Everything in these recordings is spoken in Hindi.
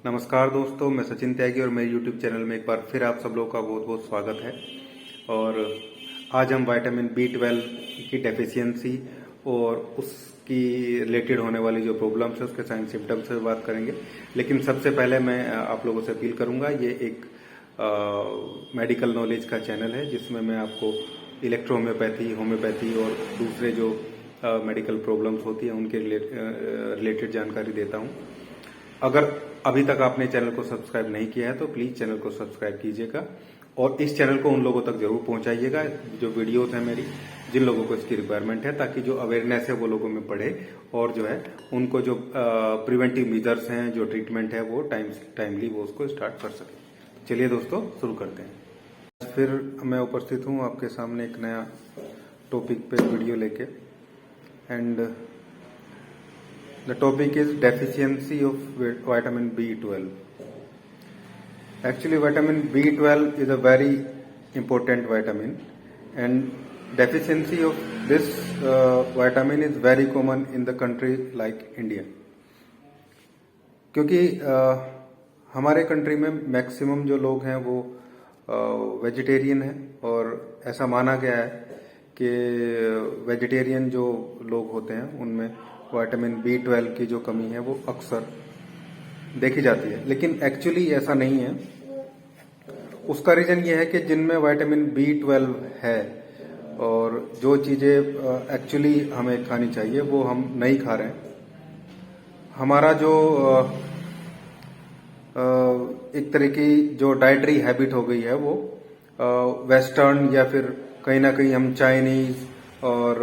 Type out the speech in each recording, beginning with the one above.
नमस्कार दोस्तों, मैं सचिन त्यागी और मेरे YouTube चैनल में एक बार फिर आप सब लोगों का बहुत बहुत स्वागत है। और आज हम विटामिन B12 की डेफिशिएंसी और उसकी रिलेटेड होने वाली जो प्रॉब्लम्स है उसके साइन सिम्टम्स से बात करेंगे। लेकिन सबसे पहले मैं आप लोगों से अपील करूंगा, ये एक मेडिकल नॉलेज का चैनल है जिसमें मैं आपको इलेक्ट्रो होम्योपैथी और दूसरे जो मेडिकल प्रॉब्लम्स होती हैं उनके रिलेटेड जानकारी देता हूँ। अगर अभी तक आपने चैनल को सब्सक्राइब नहीं किया है तो प्लीज चैनल को सब्सक्राइब कीजिएगा और इस चैनल को उन लोगों तक जरूर पहुंचाइएगा जो वीडियोस हैं मेरी, जिन लोगों को इसकी रिक्वायरमेंट है, ताकि जो अवेयरनेस है वो लोगों में बढ़े और जो है उनको जो प्रिवेंटिव मेजर्स हैं, जो ट्रीटमेंट है वो टाइमली वो उसको स्टार्ट कर सके। चलिए दोस्तों शुरू करते हैं। फिर मैं उपस्थित हूँ आपके सामने एक नया टॉपिक पे वीडियो लेके and the topic is deficiency of vitamin B12. Actually, vitamin B12 is a very important vitamin, and deficiency of this vitamin is very common in the country like India. क्योंकि हमारे कंट्री में मैक्सिमम जो लोग हैं वो वेजिटेरियन हैं और ऐसा माना गया है कि वेजिटेरियन जो लोग होते हैं उनमें विटामिन B12 की जो कमी है वो अक्सर देखी जाती है, लेकिन एक्चुअली ऐसा नहीं है। उसका रीजन ये है कि जिनमें विटामिन B12 है और जो चीजें एक्चुअली हमें खानी चाहिए वो हम नहीं खा रहे हैं। हमारा जो एक तरह की जो डाइटरी हैबिट हो गई है वो वेस्टर्न या फिर कहीं ना कहीं हम चाइनीज और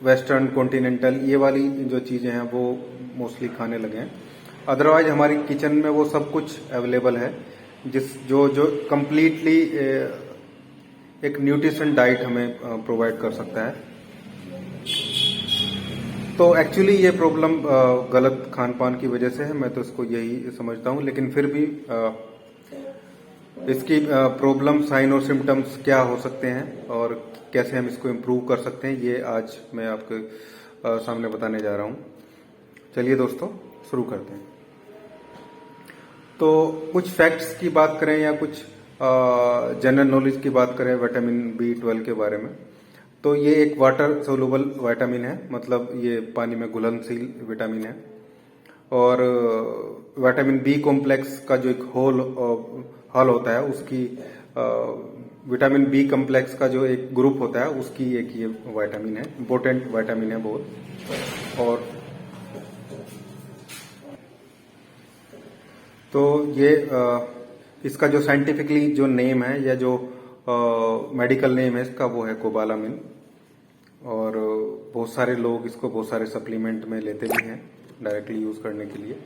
वेस्टर्न कॉन्टिनेंटल ये वाली जो चीजें हैं वो मोस्टली खाने लगे हैं। अदरवाइज हमारी किचन में वो सब कुछ अवेलेबल है जो कंप्लीटली एक न्यूट्रिशन डाइट हमें प्रोवाइड कर सकता है। तो एक्चुअली ये प्रॉब्लम गलत खान पान की वजह से है, मैं तो इसको यही समझता हूँ। लेकिन फिर भी इसकी प्रॉब्लम, साइन और सिम्टम्स क्या हो सकते हैं और कैसे हम इसको इम्प्रूव कर सकते हैं, ये आज मैं आपके सामने बताने जा रहा हूँ। चलिए दोस्तों शुरू करते हैं। तो कुछ फैक्ट्स की बात करें या कुछ जनरल नॉलेज की बात करें विटामिन B12 के बारे में, तो ये एक वाटर सोल्यूबल विटामिन है, मतलब ये पानी में घुलनशील विटामिन है। और विटामिन B कॉम्प्लेक्स का जो एक हॉल होता है उसकी विटामिन B कॉम्प्लेक्स का जो एक ग्रुप होता है उसकी एक ये विटामिन है, इंपॉर्टेंट विटामिन है बहुत। और तो ये इसका जो साइंटिफिकली जो नेम है या जो मेडिकल नेम है इसका वो है कोबालामिन। और बहुत सारे लोग इसको बहुत सारे सप्लीमेंट में लेते भी हैं डायरेक्टली यूज करने के लिए।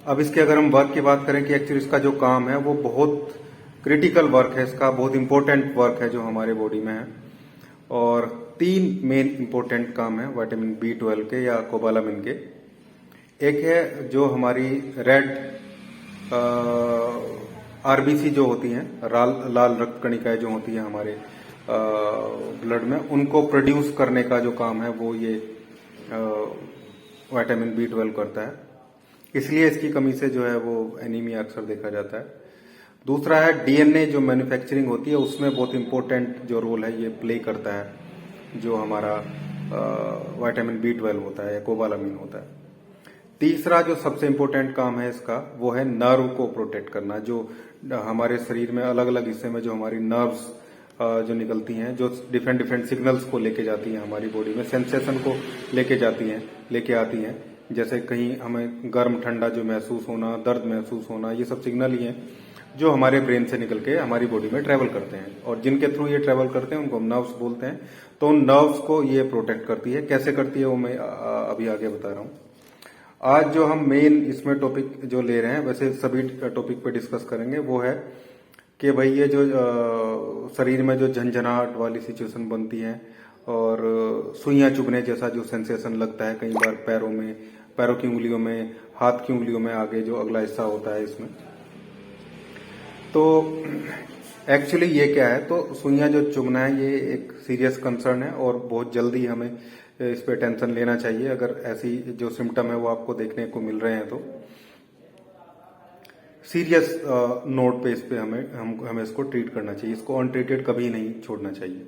अब इसके अगर हम वर्क की बात करें कि एक्चुअली इसका जो काम है वो बहुत क्रिटिकल वर्क है, इसका बहुत इंपॉर्टेंट वर्क है जो हमारे बॉडी में है। और 3 मेन इंपॉर्टेंट काम है विटामिन B12 के या कोबालामिन के। एक है जो हमारी रेड RBC जो होती हैं, लाल रक्त कणिकाएं जो होती हैं हमारे ब्लड में, उनको प्रोड्यूस करने का जो काम है वो ये विटामिन B12 करता है। इसलिए इसकी कमी से जो है वो एनीमिया अक्सर देखा जाता है। दूसरा है DNA जो मैन्युफैक्चरिंग होती है उसमें बहुत इंपॉर्टेंट जो रोल है ये प्ले करता है जो हमारा विटामिन B12 होता है या कोबालामिन होता है। तीसरा जो सबसे इंपॉर्टेंट काम है इसका वो है नर्व को प्रोटेक्ट करना। जो हमारे शरीर में अलग अलग हिस्से में जो हमारी नर्व्स जो निकलती हैं, जो डिफरेंट सिग्नल्स को लेके जाती हैं हमारी बॉडी में, सेंसेशन को लेके आती हैं। जैसे कहीं हमें गर्म ठंडा जो महसूस होना, दर्द महसूस होना, ये सब सिग्नल ही हैं जो हमारे ब्रेन से निकल के हमारी बॉडी में ट्रेवल करते हैं। और जिनके थ्रू ये ट्रेवल करते हैं उनको हम नर्व्स बोलते हैं। तो उन नर्व्स को ये प्रोटेक्ट करती है। कैसे करती है वो मैं अभी आगे बता रहा हूँ। आज जो हम मेन इसमें टॉपिक जो ले रहे हैं, वैसे सभी टॉपिक पे डिस्कस करेंगे, वो है कि भाई ये जो शरीर में जो झंझनाहट वाली सिचुएशन बनती है और सुइयां चुभने जैसा जो सेंसेशन लगता है कई बार पैरों की उंगलियों में, हाथ की उंगलियों में, आगे जो अगला हिस्सा होता है इसमें, तो एक्चुअली ये क्या है, तो सुइयां जो चुभना है ये एक सीरियस कंसर्न है और बहुत जल्दी हमें इस पे टेंशन लेना चाहिए अगर ऐसी जो सिम्टम है वो आपको देखने को मिल रहे हैं। सीरियस नोट पे इस पे हमें इसको ट्रीट करना चाहिए। इसको अनट्रीटेड कभी नहीं छोड़ना चाहिए,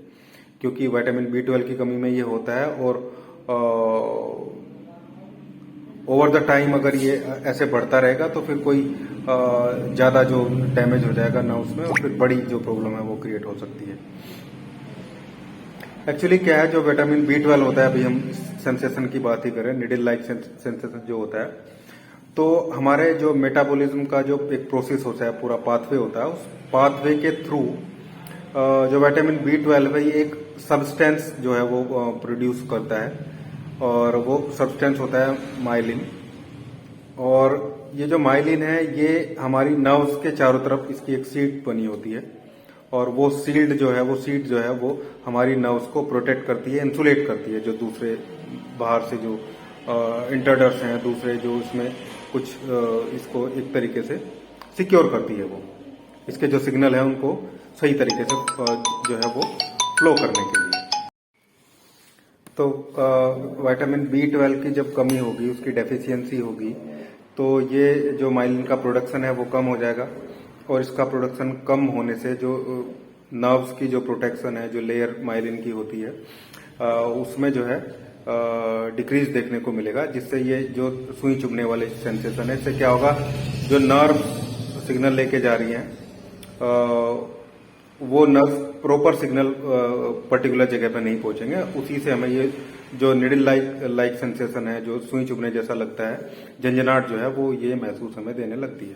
क्योंकि विटामिन B12 की कमी में ये होता है। और ओवर द टाइम अगर ये ऐसे बढ़ता रहेगा तो फिर कोई ज्यादा जो डैमेज हो जाएगा नर्व्स में, और फिर बड़ी जो प्रॉब्लम है वो क्रिएट हो सकती है। एक्चुअली क्या है, जो विटामिन B12 होता है, अभी हम सेंसेशन की बात ही करें, निडल लाइक सेंसेशन जो होता है, तो हमारे जो मेटाबॉलिज्म का जो एक प्रोसेस होता है, पूरा पाथवे होता है, उस पाथवे के थ्रू जो विटामिन B12 है, ये एक सब्सटेंस जो है वो प्रोड्यूस करता है, और वो सब्सटेंस होता है माइलिन। और ये जो माइलिन है, ये हमारी नर्व्स के चारों तरफ इसकी एक सीट बनी होती है, और वो सीट जो है वो हमारी नर्व्स को प्रोटेक्ट करती है, इंसुलेट करती है, जो दूसरे बाहर से जो इंटरडर्स हैं, दूसरे जो इसमें कुछ इसको एक तरीके से सिक्योर करती है। वो इसके जो सिग्नल है उनको सही तरीके से जो है वो फ्लो करने के लिए। तो विटामिन B12 की जब कमी होगी, उसकी डेफिशिएंसी होगी, तो ये जो माइलिन का प्रोडक्शन है वो कम हो जाएगा, और इसका प्रोडक्शन कम होने से जो नर्व्स की जो प्रोटेक्शन है, जो लेयर माइलिन की होती है, उसमें जो है डिक्रीज देखने को मिलेगा, जिससे ये जो सुई चुभने वाले सेंसेशन है, इससे क्या होगा, जो नर्व सिग्नल लेके जा रही हैं वो नर्व प्रॉपर सिग्नल पर्टिकुलर जगह पर नहीं पहुंचेंगे। उसी से हमें ये जो निडल लाइक सेंसेशन है, जो सुई चुभने जैसा लगता है, झंझनाहट जो है वो ये महसूस हमें देने लगती है।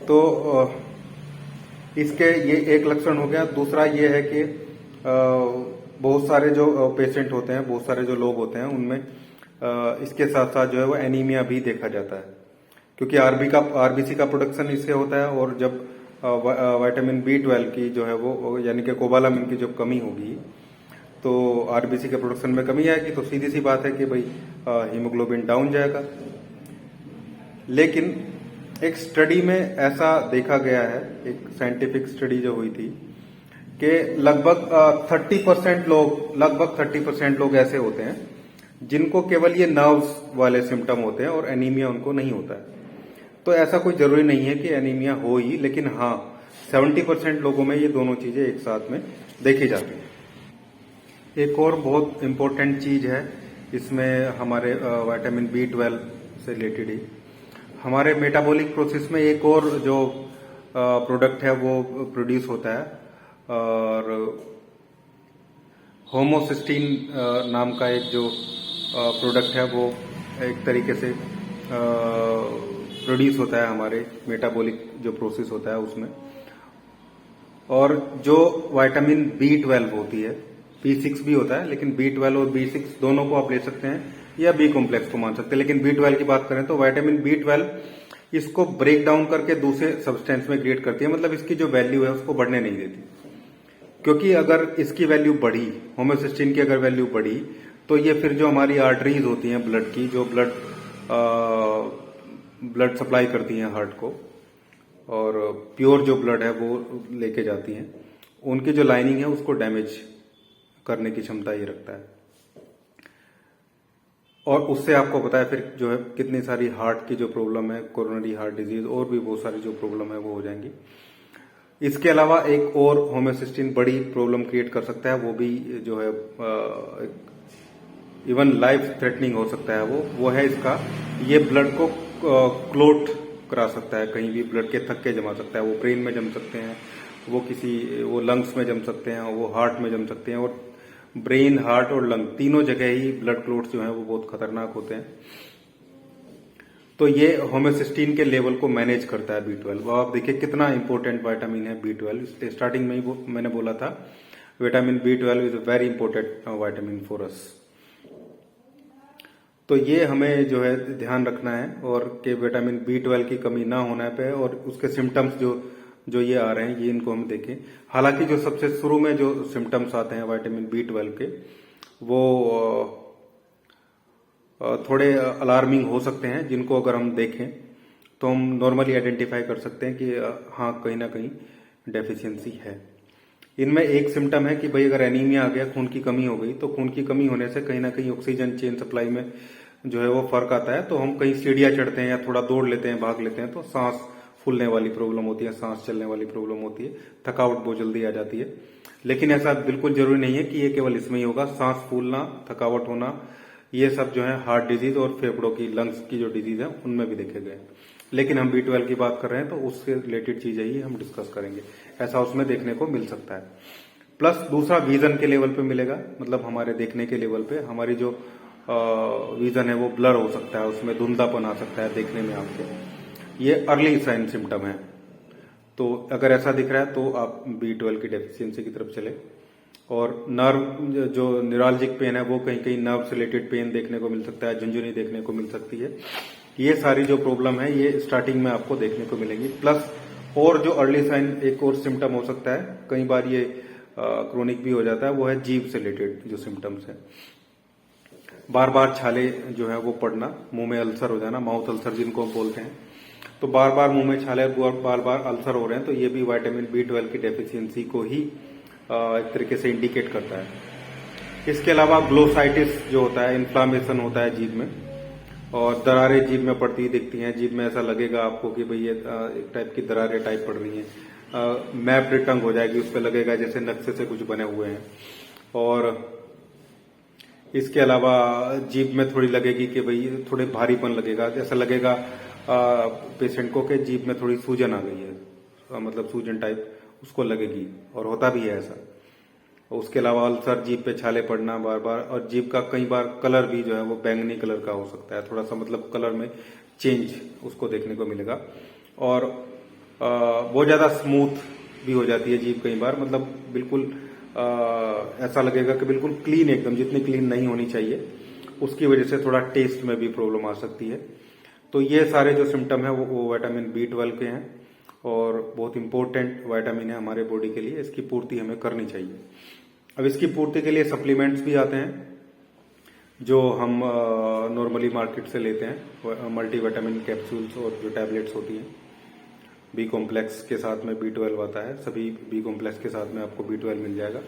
तो इसके ये एक लक्षण हो गया। दूसरा ये है कि बहुत सारे जो पेशेंट होते हैं, बहुत सारे जो लोग होते हैं, उनमें इसके साथ साथ जो है वो एनीमिया भी देखा जाता है, क्योंकि आरबीसी का प्रोडक्शन इससे होता है। और जब विटामिन B12 की जो है वो यानी कि कोबालामिन की जब कमी होगी, तो आरबीसी के प्रोडक्शन में कमी आएगी, तो सीधी सी बात है कि भाई हीमोग्लोबिन डाउन जाएगा। लेकिन एक स्टडी में ऐसा देखा गया है, एक साइंटिफिक स्टडी जो हुई थी, कि लगभग 30% लोग ऐसे होते हैं जिनको केवल ये नर्व्स वाले सिम्टम होते हैं, और एनीमिया उनको नहीं होता है। तो ऐसा कोई जरूरी नहीं है कि एनीमिया हो ही, लेकिन हाँ 70% लोगों में ये दोनों चीजें एक साथ में देखी जाती है। एक और बहुत इंपॉर्टेंट चीज है इसमें, हमारे विटामिन B12 से रिलेटेड ही हमारे मेटाबॉलिक प्रोसेस में एक और जो प्रोडक्ट है वो प्रोड्यूस होता है, और होमोसिस्टीन नाम का एक जो प्रोडक्ट है वो एक तरीके से प्रोड्यूस होता है हमारे मेटाबॉलिक जो प्रोसेस होता है उसमें। और जो विटामिन B12 होती है, B6 भी होता है, लेकिन B12 और B6 दोनों को आप ले सकते हैं, या B कॉम्प्लेक्स को मान सकते हैं। लेकिन B12 की बात करें तो विटामिन B12 इसको ब्रेक डाउन करके दूसरे सब्सटेंस में क्रिएट करती है, मतलब इसकी जो वैल्यू है उसको बढ़ने नहीं देती। क्योंकि अगर इसकी वैल्यू बढ़ी, होमोसिस्टीन की अगर वैल्यू बढ़ी, तो ये फिर जो हमारी आर्टरीज होती हैं ब्लड की, जो ब्लड सप्लाई करती हैं हार्ट को, और प्योर जो ब्लड है वो लेके जाती हैं, उनकी जो लाइनिंग है उसको डैमेज करने की क्षमता ये रखता है। और उससे आपको पता है फिर जो है कितनी सारी हार्ट की जो प्रॉब्लम है, कोरोनरी हार्ट डिजीज, और भी बहुत सारी जो प्रॉब्लम है वो हो जाएंगी। इसके अलावा एक और होमोसिस्टीन बड़ी प्रॉब्लम क्रिएट कर सकता है, वो भी जो है इवन लाइफ थ्रेटनिंग हो सकता है। वो है इसका, ये ब्लड को क्लोट करा सकता है, कहीं भी ब्लड के थक्के जमा सकता है। वो ब्रेन में जम सकते हैं, वो लंग्स में जम सकते हैं, वो हार्ट में जम सकते हैं। और ब्रेन, हार्ट और लंग तीनों जगह ही ब्लड क्लोट्स जो हैं वो बहुत खतरनाक होते हैं। तो ये होमोसिस्टीन के लेवल को मैनेज करता है B12। आप देखिए कितना इंपॉर्टेंट विटामिन है B12। स्टार्टिंग में ही मैंने बोला था, vitamin B12 is a very important vitamin for us. तो ये हमें जो है ध्यान रखना है, और कि विटामिन B12 की कमी ना होने पे, और उसके सिम्टम्स जो ये आ रहे हैं, ये इनको हम देखें। हालांकि जो सबसे शुरू में जो सिम्टम्स आते हैं विटामिन B12 के, वो थोड़े अलार्मिंग हो सकते हैं, जिनको अगर हम देखें तो हम नॉर्मली आइडेंटिफाई कर सकते हैं कि हाँ कहीं ना कहीं डेफिशिएंसी है। इनमें एक सिम्टम है कि भाई अगर एनीमिया आ गया, खून की कमी हो गई, तो खून की कमी होने से कहीं ना कहीं ऑक्सीजन चेन सप्लाई में जो है वो फर्क आता है। तो हम कहीं सीढ़ियां चढ़ते हैं या थोड़ा दौड़ लेते हैं, भाग लेते हैं, तो सांस फूलने वाली प्रॉब्लम होती है, सांस चलने वाली प्रॉब्लम होती है, थकावट बहुत जल्दी आ जाती है। लेकिन ऐसा बिल्कुल जरूरी नहीं है कि ये केवल इसमें ही होगा। सांस फूलना, थकावट होना, ये सब जो है हार्ट डिजीज और फेफड़ों की, लंग्स की जो डिजीज है उनमें भी देखे गए। लेकिन हम B12 की बात कर रहे हैं तो उससे रिलेटेड चीजें ही हम डिस्कस करेंगे। ऐसा उसमें देखने को मिल सकता है। प्लस दूसरा विजन के लेवल पे मिलेगा, मतलब हमारे देखने के लेवल पे हमारी जो विजन है वो ब्लर हो सकता है, उसमें धुंधलापन आ सकता है देखने में आपके। ये अर्ली साइन सिम्टम है। तो अगर ऐसा दिख रहा है तो आप B12 की डेफिशिएंसी की तरफ चले। और नर्व जो न्यूरालजिक पेन है वो कहीं कहीं नर्व से रिलेटेड पेन देखने को मिल सकता है, झुंझुनी देखने को मिल सकती है। ये सारी जो प्रॉब्लम है ये स्टार्टिंग में आपको देखने को मिलेंगी। प्लस और जो अर्ली साइन एक और सिम्टम हो सकता है, कई बार ये क्रोनिक भी हो जाता है, वो है जीभ से रिलेटेड जो सिम्टम्स है। बार बार छाले जो है वो पड़ना, मुंह में अल्सर हो जाना, माउथ अल्सर जिनको बोलते हैं। तो बार बार मुंह में छाले, बार बार अल्सर हो रहे हैं, तो ये भी विटामिन B12 की डेफिशिएंसी को ही एक तरीके से इंडिकेट करता है। इसके अलावा ग्लोसाइटिस जो होता है, इन्फ्लामेशन होता है जीभ में, और दरारें जीभ में पड़ती दिखती हैं। जीभ में ऐसा लगेगा आपको कि भाई ये एक टाइप की दरारें टाइप पड़ रही हैं। मैप्ड टंग हो जाएगी, उस पर लगेगा जैसे नक्शे से कुछ बने हुए हैं। और इसके अलावा जीभ में थोड़ी लगेगी कि भाई थोड़े भारीपन लगेगा, ऐसा लगेगा पेशेंट को कि जीभ में थोड़ी सूजन आ गई है, मतलब सूजन टाइप उसको लगेगी, और होता भी है ऐसा। उसके अलावा अल्सर, जीभ पे छाले पड़ना बार बार, और जीभ का कई बार कलर भी जो है वो बैंगनी कलर का हो सकता है, थोड़ा सा मतलब कलर में चेंज उसको देखने को मिलेगा। और बहुत ज्यादा स्मूथ भी हो जाती है जीभ कई बार, मतलब बिल्कुल ऐसा लगेगा कि बिल्कुल क्लीन, एकदम जितनी क्लीन नहीं होनी चाहिए, उसकी वजह से थोड़ा टेस्ट में भी प्रॉब्लम आ सकती है। तो ये सारे जो सिम्टम है वो विटामिन B12 के हैं, और बहुत इंपॉर्टेंट विटामिन है हमारे बॉडी के लिए। इसकी पूर्ति हमें करनी चाहिए। अब इसकी पूर्ति के लिए सप्लीमेंट्स भी आते हैं जो हम नॉर्मली मार्केट से लेते हैं, मल्टी विटामिन कैप्सूल्स और जो टैबलेट्स होती हैं। B कॉम्प्लेक्स के साथ में B12 आता है, सभी B कॉम्प्लेक्स के साथ में आपको B12 मिल जाएगा।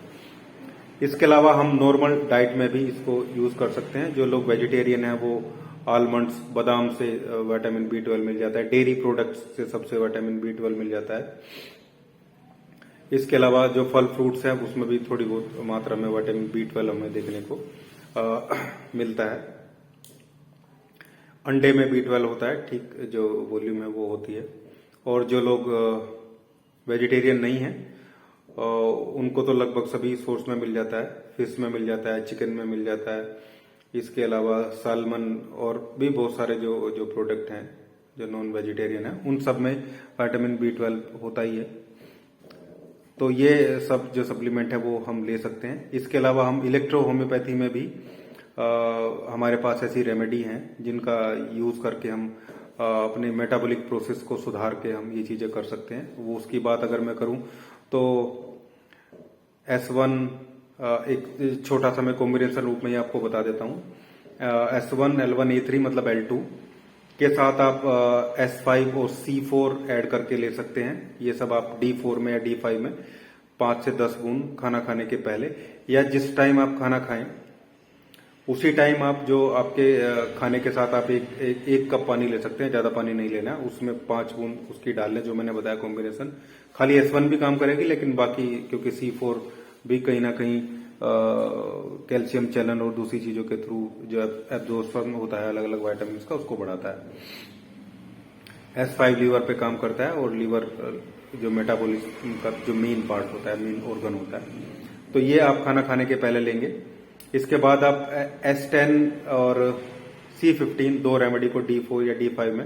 इसके अलावा हम नॉर्मल डाइट में भी इसको यूज कर सकते हैं। जो लोग वेजिटेरियन है वो आलमंड्स, बादाम से विटामिन B12 मिल जाता है। डेयरी प्रोडक्ट्स से सबसे विटामिन B12 मिल जाता है। इसके अलावा जो फल फ्रूट्स हैं उसमें भी थोड़ी बहुत मात्रा में विटामिन B12 हमें देखने को मिलता है। अंडे में B12 होता है, ठीक जो वॉल्यूम है वो होती है। और जो लोग वेजिटेरियन नहीं है उनको तो लगभग सभी सोर्स में मिल जाता है, फिश में मिल जाता है, चिकन में मिल जाता है। इसके अलावा सालमन और भी बहुत सारे जो प्रोडक्ट हैं जो नॉन वेजिटेरियन है, उन सब में विटामिन B12 होता ही है। तो ये सब जो सप्लीमेंट है वो हम ले सकते हैं। इसके अलावा हम इलेक्ट्रो होम्योपैथी में भी हमारे पास ऐसी रेमेडी हैं जिनका यूज करके हम अपने मेटाबॉलिक प्रोसेस को सुधार के हम ये चीजें कर सकते हैं। वो उसकी बात अगर मैं करूं तो S1 एक छोटा सा मैं कॉम्बिनेशन रूप में ही आपको बता देता हूं। S1, L1, A3 मतलब L2 के साथ आप S5 और C4 ऐड करके ले सकते हैं। ये सब आप D4 में या D5 में 5 से 10 बूंद खाना खाने के पहले, या जिस टाइम आप खाना खाएं उसी टाइम आप जो आपके खाने के साथ आप एक कप पानी ले सकते हैं, ज्यादा पानी नहीं लेना, उसमें 5 बूंद उसकी डाल लें, जो मैंने बताया कॉम्बिनेशन। खाली S1 भी काम करेगी, लेकिन बाकी क्योंकि C4 भी कहीं ना कहीं कैल्शियम चैनल और दूसरी चीजों के थ्रू जो एब्जॉर्प्शन होता है अलग अलग विटामिन का, उसको बढ़ाता है। S5 लीवर पे काम करता है, और लीवर जो मेटाबॉलिज्म का जो मेन पार्ट होता है, मेन ऑर्गन होता है। तो ये आप खाना खाने के पहले लेंगे। इसके बाद आप S10 और C15 दो रेमेडी को D4 या D5 में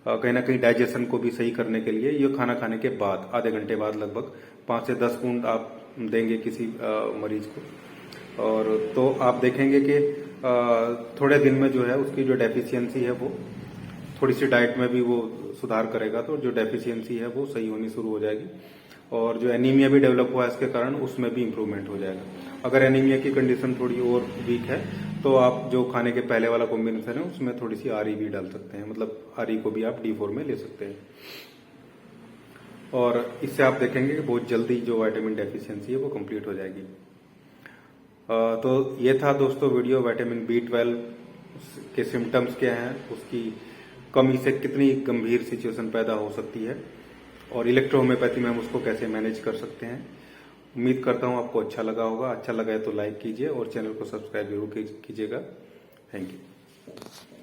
कहीं ना कहीं डाइजेशन को भी सही करने के लिए, ये खाना खाने के बाद आधे घंटे बाद लगभग 5 से 10 बूंद आप देंगे किसी मरीज को। और तो आप देखेंगे कि थोड़े दिन में जो है उसकी जो डेफिशिएंसी है वो थोड़ी सी डाइट में भी वो सुधार करेगा, तो जो डेफिशिएंसी है वो सही होनी शुरू हो जाएगी। और जो एनीमिया भी डेवलप हुआ है इसके कारण, उसमें भी इम्प्रूवमेंट हो जाएगा। अगर एनीमिया की कंडीशन थोड़ी और वीक है तो आप जो खाने के पहले वाला कॉम्बिनेशन है उसमें थोड़ी सी RE भी डाल सकते हैं, मतलब RE को भी आप D4 में ले सकते हैं। और इससे आप देखेंगे कि बहुत जल्दी जो विटामिन डेफिशिएंसी है वो कंप्लीट हो जाएगी। तो ये था दोस्तों वीडियो विटामिन B12 उसके सिम्टम्स क्या हैं, उसकी कमी से कितनी गंभीर सिचुएशन पैदा हो सकती है और इलेक्ट्रोहोम्योपैथी में हम उसको कैसे मैनेज कर सकते हैं। उम्मीद करता हूं आपको अच्छा लगा होगा। अच्छा लगा है तो लाइक कीजिए और चैनल को सब्सक्राइब जरूर कीजिएगा। Thank you.